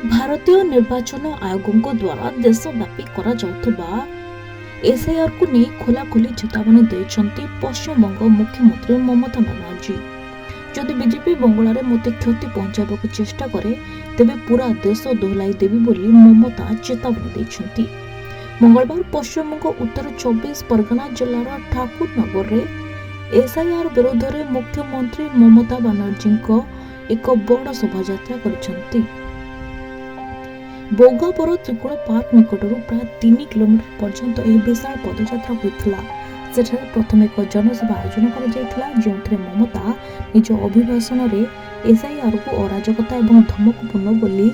ଭାରତୀୟ ନିର୍ବାଚନ ଆୟୋଗଙ୍କ ଦ୍ୱାରା ଦେଶବ୍ୟାପୀ କରାଯାଉଥିବା ଏସ୍ଆଇଆର୍କୁ ନେଇ ଖୋଲାଖୋଲି ଚେତାବନୀ ଦେଇଛନ୍ତି ପଶ୍ଚିମବଙ୍ଗ ମୁଖ୍ୟମନ୍ତ୍ରୀ ମମତା ବାନାର୍ଜୀ। ଯଦି ବିଜେପି ବଙ୍ଗଳାରେ ମୋତେ କ୍ଷତି ପହଞ୍ଚାଇବାକୁ ଚେଷ୍ଟା କରେ ତେବେ ପୁରା ଦେଶ ଦୋହଲାଇ ଦେବି ବୋଲି ମମତା ଚେତାବନୀ ଦେଇଛନ୍ତି। ମଙ୍ଗଳବାର ପଶ୍ଚିମବଙ୍ଗ ଉତ୍ତର 24 ପରଗନା ଜିଲ୍ଲାର ଠାକୁରନଗରରେ ଏସ୍ଆଇଆର୍ ବିରୋଧରେ ମୁଖ୍ୟମନ୍ତ୍ରୀ ମମତା ବାନାର୍ଜୀଙ୍କ ଏକ ବଡ଼ ଶୋଭାଯାତ୍ରା କରିଛନ୍ତି। ବୋଗାବର ତ୍ରିକୋଣ ପାର୍କ ନିକଟରୁ ପ୍ରାୟ 3 କିଲୋମିଟର ପର୍ଯ୍ୟନ୍ତ ଏହି ବିଶାଳ ପଦଯାତ୍ରା ହୋଇଥିଲା। ସେଠାରେ ପ୍ରଥମେ ଏକ ଜନସଭା ଆୟୋଜନ କରାଯାଇଥିଲା, ଯେଉଁଥିରେ ମମତା ନିଜ ଅଭିଭାଷଣରେ ଏସ୍ଆଇଆର୍କୁ ଅରାଜକତା ଏବଂ ଧମକପୂର୍ଣ୍ଣ ବୋଲି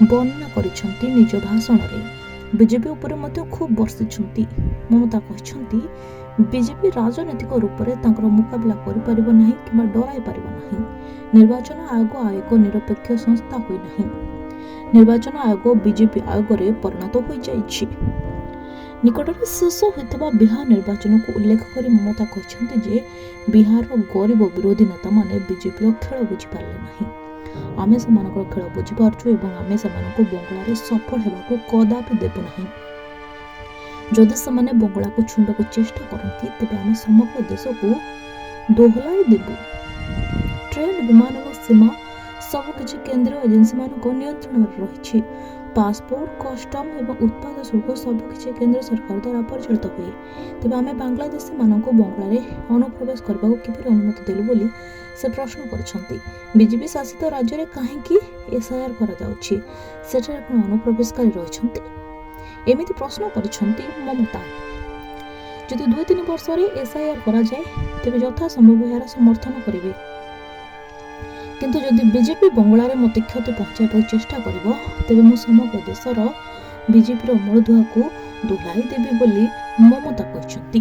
ବର୍ଣ୍ଣନା କରିଛନ୍ତି। ନିଜ ଭାଷଣରେ ବିଜେପି ଉପରେ ମଧ୍ୟ ଖୁବ୍ ବର୍ଷିଛନ୍ତି। ମମତା କହିଛନ୍ତି, ବିଜେପି ରାଜନୈତିକ ରୂପରେ ତାଙ୍କର ମୁକାବିଲା କରିପାରିବ ନାହିଁ କିମ୍ବା ଡରାଇ ପାରିବ ନାହିଁ। ନିର୍ବାଚନ ଆୟୋଗ ଏକ ନିରପେକ୍ଷ ସଂସ୍ଥା ହୋଇନାହିଁ। ନିର୍ବାଚନ ଆୟୋଗ ବିଜେପି ଆୟୋଗରେ ପରିଣତ ହୋଇଯାଇଛି। ନିକଟରେ ଶେଷ ହୋଇଥିବା ବିହାର ନିର୍ବାଚନକୁ ଉଲ୍ଲେଖ କରି ମମତା କହିଛନ୍ତି ଯେ ବିହାରର ଗରିବ ବିରୋଧୀ ନେତାମାନେ ବିଜେପିର ଖେଳ ବୁଝିପାରିଲେ ନାହିଁ। ଆମେ ସେମାନଙ୍କର ଖେଳ ବୁଝିପାରୁଛୁ ଏବଂ ଆମେ ସେମାନଙ୍କୁ ବଙ୍ଗଳାରେ ସଫଳ ହେବାକୁ କଦାପି ଦେବୁ ନାହିଁ। ଯଦି ସେମାନେ ବଙ୍ଗଳାକୁ ଛୁଇଁବାକୁ ଚେଷ୍ଟା କରନ୍ତି ତେବେ ଆମେ ସମଗ୍ର ଦେଶକୁ ଦୋହଲାଇ ଦେବୁ। ଟ୍ରେନ୍, ବିମାନ ଏବଂ ସୀମା ସବୁକିଛି କେନ୍ଦ୍ରୀୟ ଏଜେନ୍ସିମାନଙ୍କ ନିୟନ୍ତ୍ରଣରେ ରହିଛି। ପାସପୋର୍ଟ, କଷ୍ଟମ ଏବଂ ଉତ୍ପାଦ ଶୁଳ୍କ ସବୁକିଛି କେନ୍ଦ୍ର ସରକାର ଦ୍ୱାରା ପରିଚାଳିତ ହୁଏ। ତେବେ ଆମେ ବାଂଲାଦେଶୀମାନଙ୍କୁ ବଙ୍ଗଳାରେ ଅନୁପ୍ରବେଶ କରିବାକୁ କିପରି ଅନୁମତି ଦେଲୁ ବୋଲି ସେ ପ୍ରଶ୍ନ କରିଛନ୍ତି। ବିଜେପି ଶାସିତ ରାଜ୍ୟରେ କାହିଁକି ଏସ୍ଆଇଆର୍ କରାଯାଉଛି? ସେଠାରେ କ'ଣ ଅନୁପ୍ରବେଶକାରୀ ରହିଛନ୍ତି? ଏମିତି ପ୍ରଶ୍ନ କରିଛନ୍ତି ମମତା। ଯଦି 2-3 ବର୍ଷରେ ଏସ୍ଆଇଆର୍ କରାଯାଏ ତେବେ ଯଥାସମ୍ଭବ ଏହାର ସମର୍ଥନ କରିବେ। କିନ୍ତୁ ଯଦି ବିଜେପି ବଙ୍ଗଳାରେ ମୋତେ କ୍ଷତି ପହଞ୍ଚାଇବାକୁ ଚେଷ୍ଟା କରିବ ତେବେ ମୁଁ ସମଗ୍ର ଦେଶର ବିଜେପିର ମୂଳଦୁଆକୁ ଦୋହଲାଇ ଦେବି ବୋଲି ମମତା କହିଛନ୍ତି।